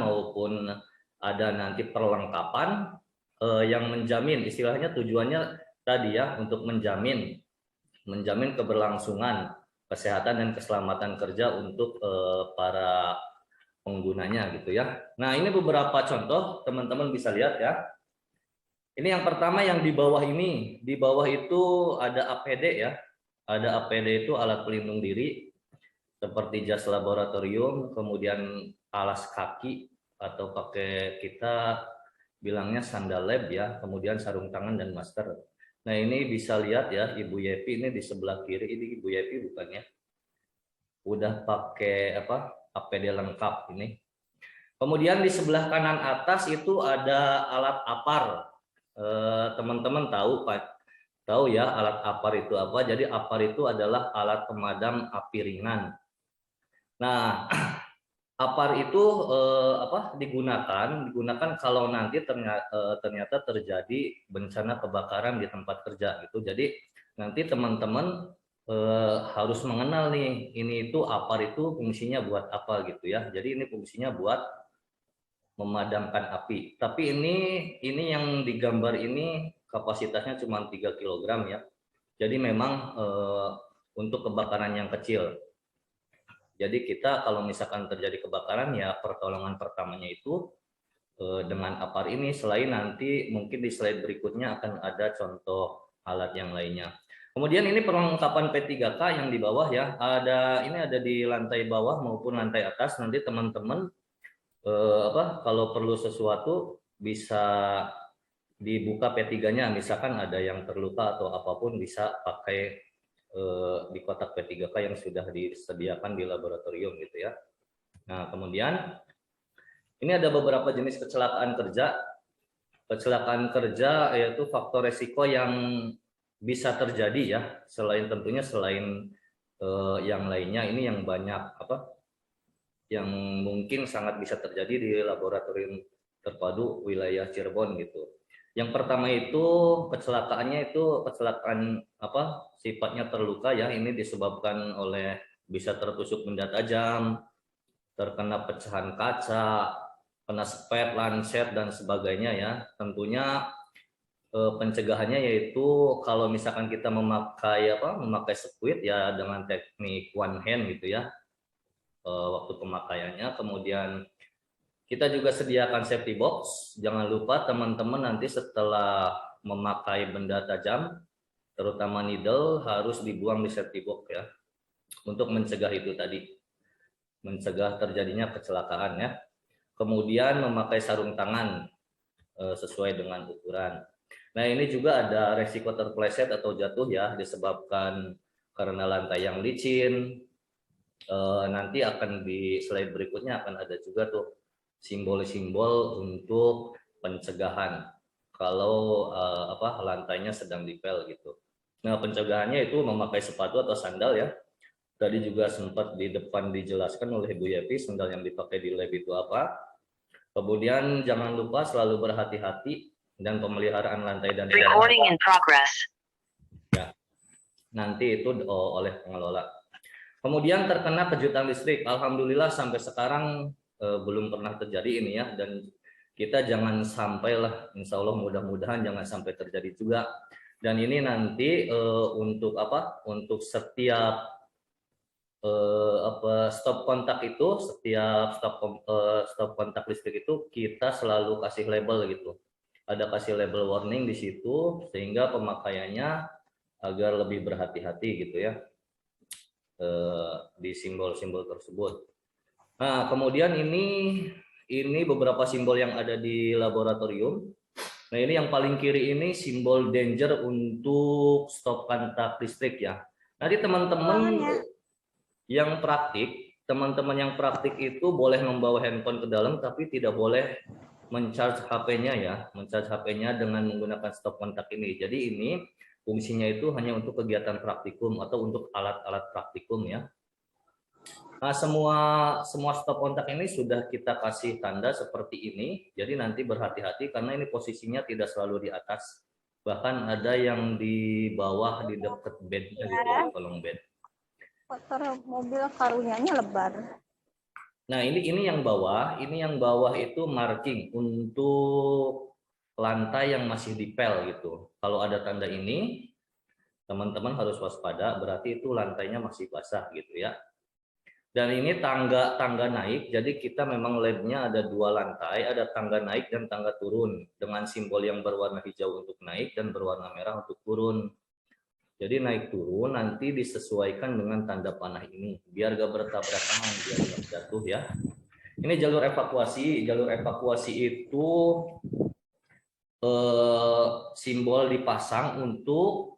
maupun ada nanti perlengkapan yang menjamin, istilahnya tujuannya tadi ya untuk menjamin keberlangsungan kesehatan dan keselamatan kerja untuk para penggunanya gitu ya. Nah, ini beberapa contoh teman-teman bisa lihat ya. Ini yang pertama yang di bawah ini, di bawah itu ada APD ya. Ada APD itu alat pelindung diri seperti jas laboratorium, kemudian alas kaki atau pakai kita bilangnya sandal lab ya, kemudian sarung tangan dan masker. Nah, ini bisa lihat ya Ibu Yepi ini di sebelah kiri, ini Ibu Yepi bukannya udah pakai APD lengkap ini. Kemudian di sebelah kanan atas itu ada alat APAR. Teman-teman tahu ya alat APAR itu apa? Jadi APAR itu adalah alat pemadam api ringan. Nah, APAR itu digunakan kalau nanti ternyata terjadi bencana kebakaran di tempat kerja gitu. Jadi nanti teman-teman harus mengenal nih, ini itu APAR itu fungsinya buat apa gitu ya. Jadi ini fungsinya buat memadamkan api. Tapi ini yang digambar ini kapasitasnya cuma 3 kg ya. Jadi memang untuk kebakaran yang kecil. Jadi kita kalau misalkan terjadi kebakaran ya pertolongan pertamanya itu dengan APAR ini, selain nanti mungkin di slide berikutnya akan ada contoh alat yang lainnya. Kemudian ini perlengkapan P3K yang di bawah ya, ini ada di lantai bawah maupun lantai atas. Nanti teman-teman kalau perlu sesuatu bisa dibuka P3-nya, misalkan ada yang terluka atau apapun bisa pakai di kotak P3K yang sudah disediakan di laboratorium gitu ya. Nah, kemudian ini ada beberapa jenis kecelakaan kerja. Kecelakaan kerja yaitu faktor resiko yang bisa terjadi ya, selain yang lainnya, ini yang banyak yang mungkin sangat bisa terjadi di laboratorium terpadu wilayah Cirebon gitu. Yang pertama itu kecelakaannya itu kecelakaan sifatnya terluka ya, ini disebabkan oleh bisa tertusuk benda tajam, terkena pecahan kaca, kena spet, lancet dan sebagainya ya. Tentunya pencegahannya yaitu kalau misalkan kita memakai sekuit ya dengan teknik one hand gitu ya waktu pemakaiannya. Kemudian kita juga sediakan safety box. Jangan lupa teman-teman nanti setelah memakai benda tajam, terutama needle, harus dibuang di safety box ya, untuk mencegah itu tadi, mencegah terjadinya kecelakaan ya. Kemudian memakai sarung tangan sesuai dengan ukuran. Nah, ini juga ada resiko terpeleset atau jatuh ya, disebabkan karena lantai yang licin. Nanti akan di slide berikutnya akan ada juga tuh simbol-simbol untuk pencegahan kalau lantainya sedang dipel gitu. Nah, pencegahannya itu memakai sepatu atau sandal ya. Tadi juga sempat di depan dijelaskan oleh Bu Yepi sandal yang dipakai di lab itu apa. Kemudian jangan lupa selalu berhati-hati dan pemeliharaan lantai dan Recording in progress. ya, nanti itu oleh pengelola. Kemudian terkena kejutan listrik, alhamdulillah sampai sekarang belum pernah terjadi ini ya, dan kita jangan sampailah, insya Allah mudah-mudahan jangan sampai terjadi juga. Dan ini nanti untuk apa? Untuk setiap stop kontak itu, setiap stop kontak listrik itu kita selalu kasih label gitu. Ada kasih label warning di situ sehingga pemakaiannya agar lebih berhati-hati gitu ya di simbol-simbol tersebut. Nah, kemudian ini beberapa simbol yang ada di laboratorium. Nah, ini yang paling kiri ini simbol danger untuk stop kontak listrik ya. Nanti teman-teman yang praktik, itu boleh membawa handphone ke dalam tapi tidak boleh mencharge HP-nya ya, mencharge HP-nya dengan menggunakan stop kontak ini. Jadi ini fungsinya itu hanya untuk kegiatan praktikum atau untuk alat-alat praktikum ya. Nah, semua stop kontak ini sudah kita kasih tanda seperti ini. Jadi nanti berhati-hati karena ini posisinya tidak selalu di atas. Bahkan ada yang di bawah di dekat bednya gitu, di kolong bed. Motor mobil karunianya lebar. Nah, ini yang bawah itu marking untuk lantai yang masih dipel gitu. Kalau ada tanda ini, teman-teman harus waspada, berarti itu lantainya masih basah gitu ya. Dan ini tangga naik, jadi kita memang labnya ada 2 lantai, ada tangga naik dan tangga turun dengan simbol yang berwarna hijau untuk naik dan berwarna merah untuk turun. Jadi naik turun nanti disesuaikan dengan tanda panah ini, biar gak bertabrakan, biar gak jatuh ya. Ini jalur evakuasi. Jalur evakuasi itu simbol dipasang untuk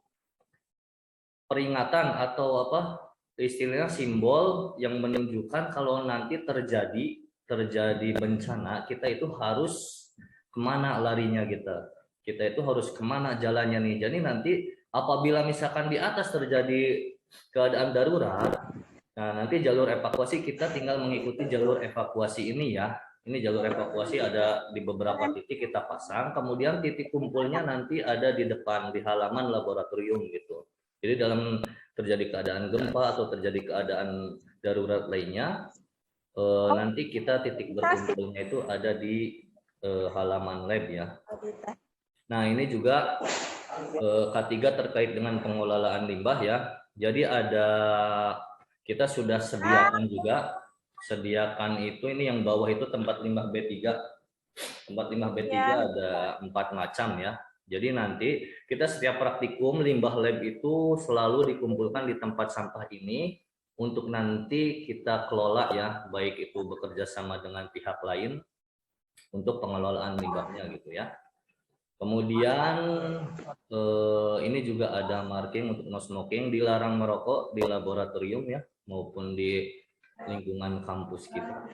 peringatan atau apa? Istilahnya simbol yang menunjukkan kalau nanti terjadi bencana, kita itu harus kemana larinya kita. Kita itu harus kemana jalannya nih. Jadi nanti apabila misalkan di atas terjadi keadaan darurat, nah nanti jalur evakuasi kita tinggal mengikuti jalur evakuasi ini ya. Ini jalur evakuasi ada di beberapa titik kita pasang, kemudian titik kumpulnya nanti ada di depan, di halaman laboratorium gitu. Jadi dalam terjadi keadaan gempa atau terjadi keadaan darurat lainnya, nanti kita titik berkumpulnya itu ada di halaman lab ya. Nah, ini juga K3 terkait dengan pengelolaan limbah ya. Jadi kita sudah sediakan itu, ini yang bawah itu tempat limbah B3. Tempat limbah B3 ada 4 macam ya. Jadi nanti kita setiap praktikum limbah lab itu selalu dikumpulkan di tempat sampah ini untuk nanti kita kelola ya, baik itu bekerja sama dengan pihak lain untuk pengelolaan limbahnya gitu ya. Kemudian ini juga ada marking untuk no smoking, dilarang merokok di laboratorium ya maupun di lingkungan kampus kita.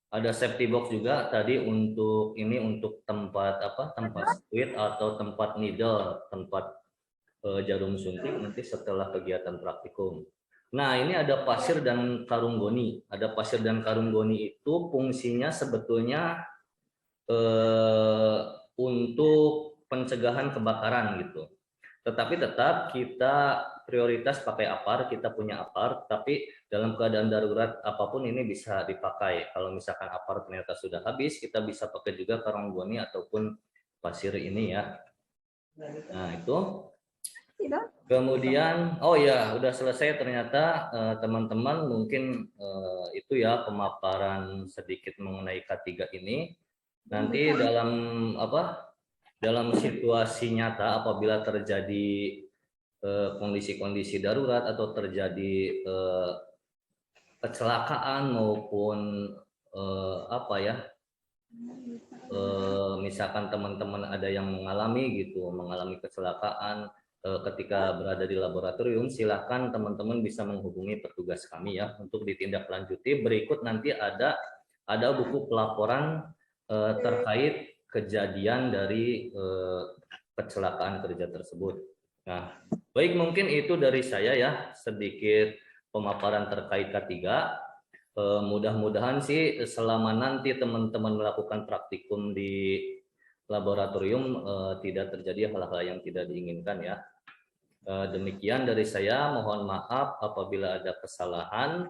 Ada safety box juga tadi untuk tempat squid atau tempat needle, tempat jarum suntik nanti setelah kegiatan praktikum. Nah, ini ada pasir dan karung goni. Ada pasir dan karung goni itu fungsinya sebetulnya untuk pencegahan kebakaran gitu. Tetapi tetap kita prioritas pakai apar, kita punya apar, tapi dalam keadaan darurat apapun ini bisa dipakai. Kalau misalkan apar ternyata sudah habis, kita bisa pakai juga karung goni ataupun pasir ini ya. Nah, itu. Kemudian, oh ya, udah selesai ternyata teman-teman, mungkin itu ya pemaparan sedikit mengenai K3 ini. Nanti dalam situasi nyata apabila terjadi kondisi-kondisi darurat atau terjadi kecelakaan maupun misalkan teman-teman ada yang mengalami kecelakaan ketika berada di laboratorium, silakan teman-teman bisa menghubungi petugas kami ya untuk ditindaklanjuti. Berikut nanti ada buku pelaporan terkait kejadian dari kecelakaan kerja tersebut. Nah, baik, mungkin itu dari saya ya, sedikit pemaparan terkait K3. Mudah-mudahan sih selama nanti teman-teman melakukan praktikum di laboratorium tidak terjadi hal-hal yang tidak diinginkan ya. Demikian dari saya, mohon maaf apabila ada kesalahan.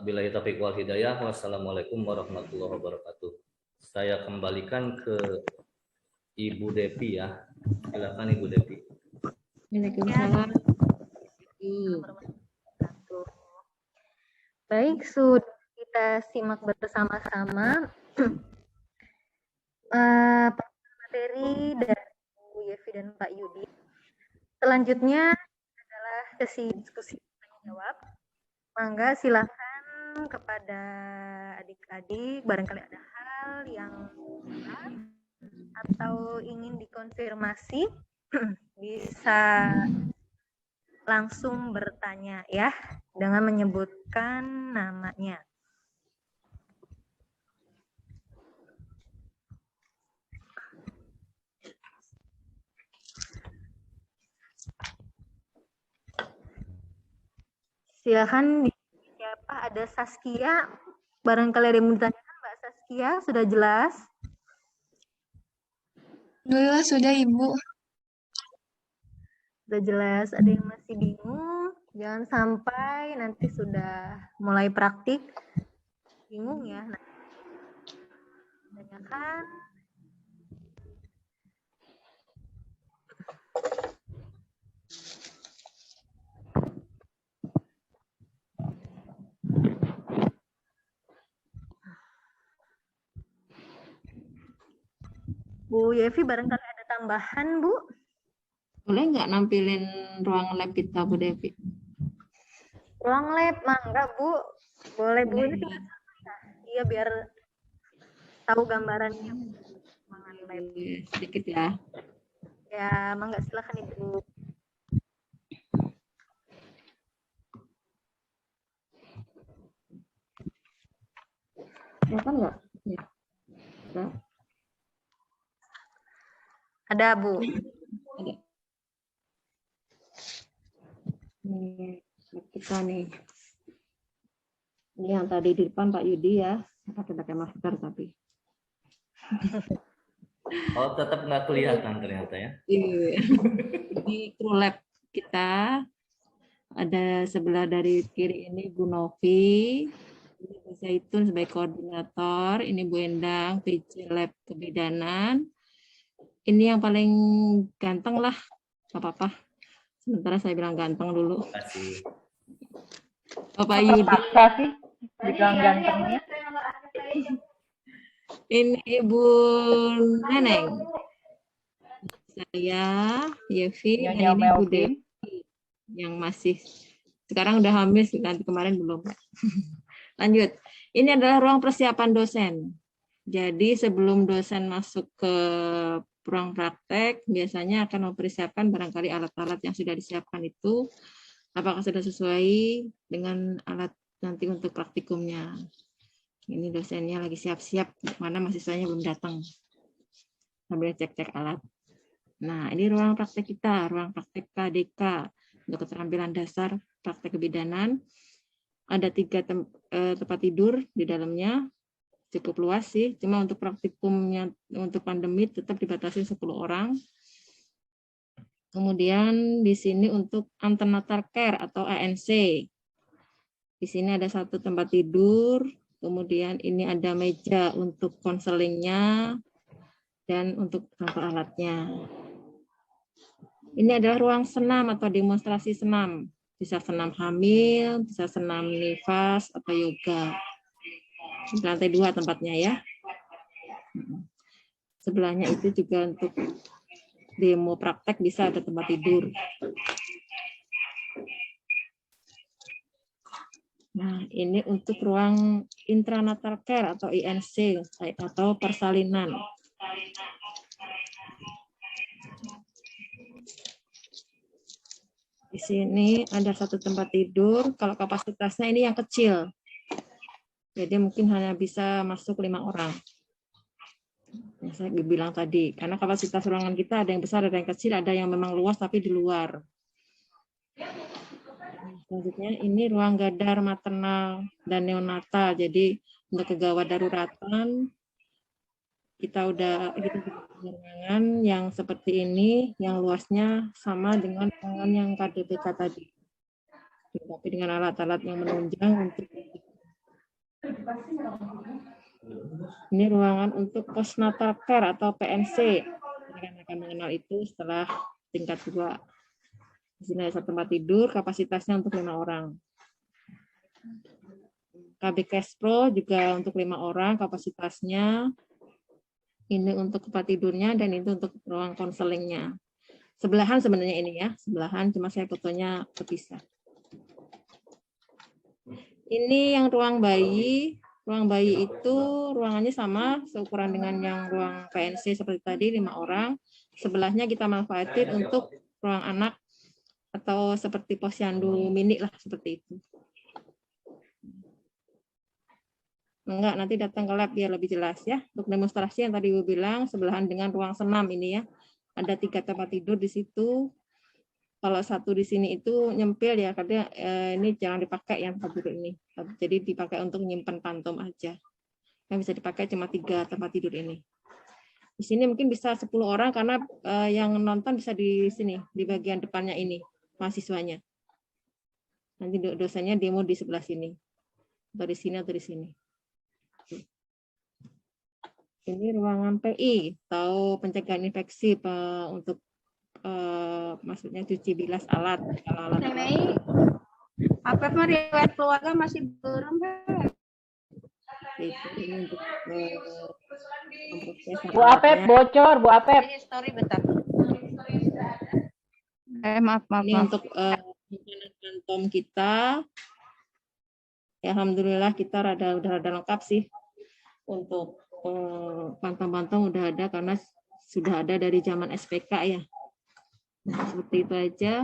Billahi taufiq wal hidayah. Wassalamualaikum warahmatullahi wabarakatuh. Saya kembalikan ke Ibu Devi ya. Silakan Ibu Devi. Waalaikumsalam. Baik, sudah kita simak bersama-sama materi dari Bu Yevi dan Pak Yudi. Selanjutnya adalah sesi diskusi tanya jawab. Mangga silakan kepada adik-adik barangkali ada hal yang salah atau ingin dikonfirmasi bisa langsung bertanya ya dengan menyebutkan namanya. Silakan siapa ada Saskia, barangkali ada yang ditanyakan Mbak Saskia, sudah jelas? Alhamdulillah sudah Ibu. Sudah jelas, ada yang masih bingung, jangan sampai nanti sudah mulai praktik bingung ya. Nah, tanyakan. Bu Yevi barangkali ada tambahan Bu? Boleh nggak nampilin ruang lab kita, Bu Devi? Ruang lab, mangga Bu. Boleh Bu, ini iya biar tahu gambarannya. Ruangan lab. Sedikit ya. Ya, mangga silakan Ibu. Kelihatan nggak? Ya. Nah, Ada Bu. ada. Ini lab kita nih. Ini yang tadi di depan Pak Yudi ya. Pakai masker tapi. Oh, tetap nggak kelihatan ternyata ya. Iya. Di kru lab kita ada sebelah dari kiri ini Bu Novi, ini Bu Zaitun sebagai koordinator, ini Bu Endang, PJ Lab Kebidanan. Ini yang paling ganteng lah, nggak apa-apa. Sementara saya bilang ganteng dulu. Terima kasih. Bapak Yudi. Terpaksa sih bilang gantengnya. Ini Ibu Neneng. Saya, Yevi, dan Nyonya ini Bu Melvin. Devi yang masih sekarang udah hamil, nanti kemarin belum. Lanjut. Ini adalah ruang persiapan dosen. Jadi sebelum dosen masuk ke ruang praktek, biasanya akan mempersiapkan barangkali alat-alat yang sudah disiapkan itu, apakah sudah sesuai dengan alat nanti untuk praktikumnya. Ini dosennya lagi siap-siap, mana mahasiswanya belum datang. Sambil cek-cek alat. Nah, ini ruang praktek kita, ruang praktek KDK untuk keterampilan dasar praktek kebidanan. Ada 3 tempat tidur di dalamnya, cukup luas sih. Cuma untuk praktikumnya untuk pandemi tetap dibatasi 10 orang. Kemudian di sini untuk antenatal care atau ANC. Di sini ada 1 tempat tidur. Kemudian ini ada meja untuk konselingnya dan untuk contoh alatnya. Ini adalah ruang senam atau demonstrasi senam. Bisa senam hamil, bisa senam nifas atau yoga. Di lantai 2 tempatnya ya. Sebelahnya itu juga untuk demo praktek bisa ada tempat tidur. Nah, ini untuk ruang intranatal care atau INC atau persalinan. Di sini ada 1 tempat tidur, kalau kapasitasnya ini yang kecil. Jadi mungkin hanya bisa masuk 5 orang. Yang saya bilang tadi, karena kapasitas ruangan kita ada yang besar, ada yang kecil, ada yang memang luas tapi di luar. Selanjutnya ini ruang gadar maternal dan neonatal. Jadi untuk kegawat daruratan kita ruangan yang seperti ini, yang luasnya sama dengan ruangan yang KDPK tadi, tapi dengan alat-alat yang menunjang untuk ini ruangan untuk postnatal care atau PNC. Kalian akan mengenal itu setelah tingkat 2. Di sini ada 1 tempat tidur, kapasitasnya untuk 5 orang. KB Cashpro juga untuk 5 orang, kapasitasnya ini untuk tempat tidurnya dan itu untuk ruang konselingnya. Sebelahan sebenarnya ini ya, sebelahan, cuma saya fotonya terpisah. Ini yang ruang bayi. Ruang bayi itu ruangannya sama seukuran dengan yang ruang PNC seperti tadi, 5 orang. Sebelahnya kita manfaatin untuk ruang anak atau seperti posyandu mini lah, seperti itu. Enggak, nanti datang ke lab biar lebih jelas ya. Untuk demonstrasi yang tadi Ibu bilang, sebelahan dengan ruang senam ini ya. Ada 3 tempat tidur di situ. Kalau 1 di sini itu nyempil ya, karena ini jangan dipakai yang tempat tidur ini. Jadi dipakai untuk nyimpen pantom aja. Yang bisa dipakai cuma 3 tempat tidur ini. Di sini mungkin bisa 10 orang karena yang nonton bisa di sini, di bagian depannya ini, mahasiswanya. Nanti dosennya demo di sebelah sini. Atau di sini atau di sini. Ini ruangan PI, atau pencegahan infeksi untuk maksudnya cuci bilas alat. Nenek, apa riwayat keluarga masih belum? Itu ini untuk memproses Bu Apep bocor, Bu Apep. Ini story bentar. Maaf. Ini untuk kantom kita. Ya, alhamdulillah kita udah rada lengkap sih. Untuk pantang-pantang udah ada karena sudah ada dari zaman SPK ya. Nah, seperti itu aja.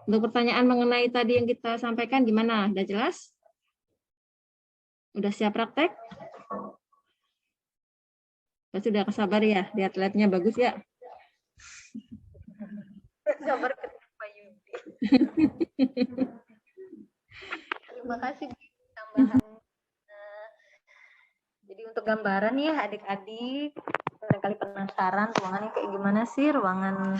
Untuk pertanyaan mengenai tadi yang kita sampaikan gimana? Udah jelas? Udah siap praktek? Pasti udah kesabar ya, lihat labnya bagus ya. Sabar Pak Yudi. Terima kasih Bu, tambahan. Jadi untuk gambaran ya adik-adik, barangkali penasaran ruangannya kayak gimana sih, ruangan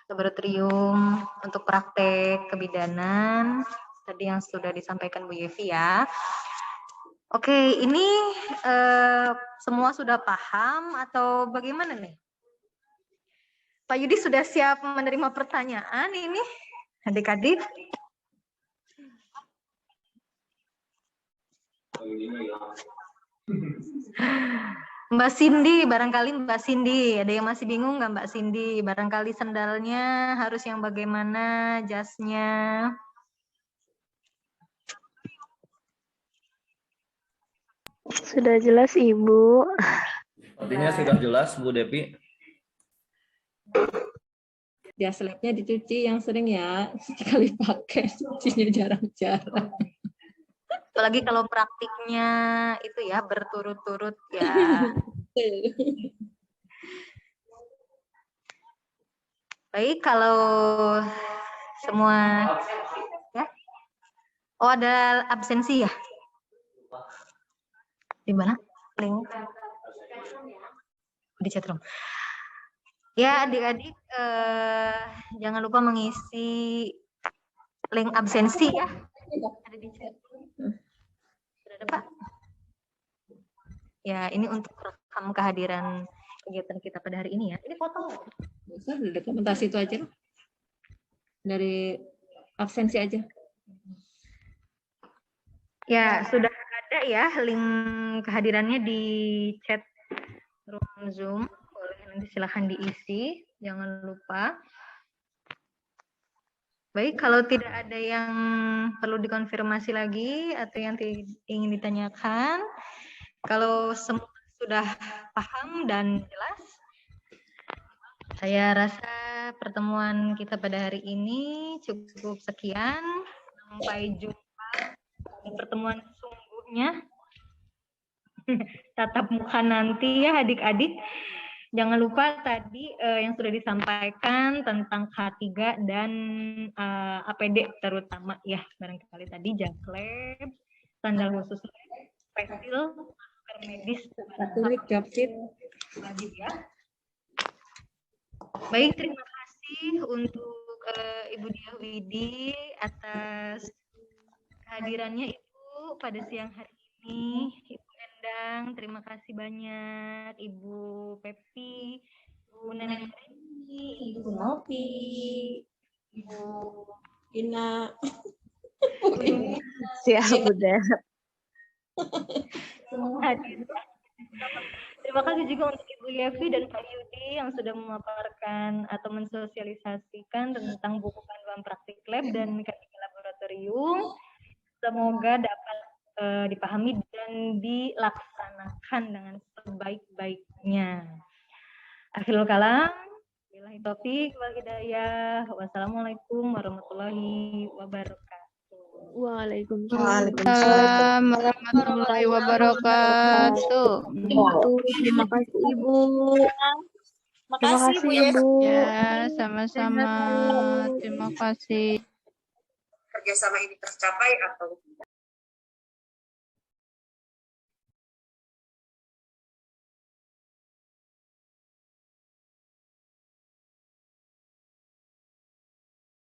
laboratorium untuk praktek kebidanan tadi yang sudah disampaikan Bu Yevi ya. Oke, ini semua sudah paham atau bagaimana nih? Pak Yudi sudah siap menerima pertanyaan ini, adik-adik? Mbak Cindy, barangkali Mbak Cindy, ada yang masih bingung nggak Mbak Cindy? Barangkali sendalnya harus yang bagaimana, jasnya? Sudah jelas, Ibu. Artinya sudah jelas, Bu Depi. Jas labnya dicuci yang sering ya, sekali pakai, cucinya jarang-jarang. Apalagi kalau praktiknya itu ya berturut-turut ya. Baik, kalau semua ya. Oh, ada absensi ya? Di mana? Link di chatroom. Ya, adik-adik jangan lupa mengisi link absensi ya. Ada di chat. Sudah ada, Pak? Ya, ini untuk rekam kehadiran kegiatan kita pada hari ini ya. Ini foto. Bisa udah dokumentasi itu aja. Dari absensi aja. Ya, sudah ada ya link kehadirannya di chat ruang Zoom. Boleh nanti silahkan diisi, jangan lupa. Baik, kalau tidak ada yang perlu dikonfirmasi lagi atau yang ingin ditanyakan, kalau semua sudah paham dan jelas, saya rasa pertemuan kita pada hari ini cukup sekian. Sampai jumpa di pertemuan sesungguhnya. Tatap muka nanti ya adik-adik. Jangan lupa tadi yang sudah disampaikan tentang K3 dan APD terutama ya, barangkali tadi jaklab, sandal khusus pensil, masker medis, Katolik David. wajib ya. Baik, terima kasih untuk Ibu Diah Widi atas kehadirannya Ibu pada siang hari ini. Ibu Endang, terima kasih banyak. Ibu Pepi, Ibu Neneng Reni, Ibu Novi, Ibu Ina. Siap, Bunda. semua hadir. Terima kasih juga untuk Ibu Yevi dan Pak Yudi yang sudah memaparkan atau mensosialisasikan tentang buku panduan praktik lab dan kerja laboratorium. Semoga dapat dipahami dan dilaksanakan dengan sebaik-baiknya. Akhirul kalam, billahi taufik wal hidayah. Wassalamualaikum warahmatullahi wabarakatuh. Waalaikumsalam warahmatullahi wabarakatuh. Terima kasih Ibu. Makasih Bu Yevi. Ya, sama-sama. Terima kasih. Kerjasama ini tercapai atau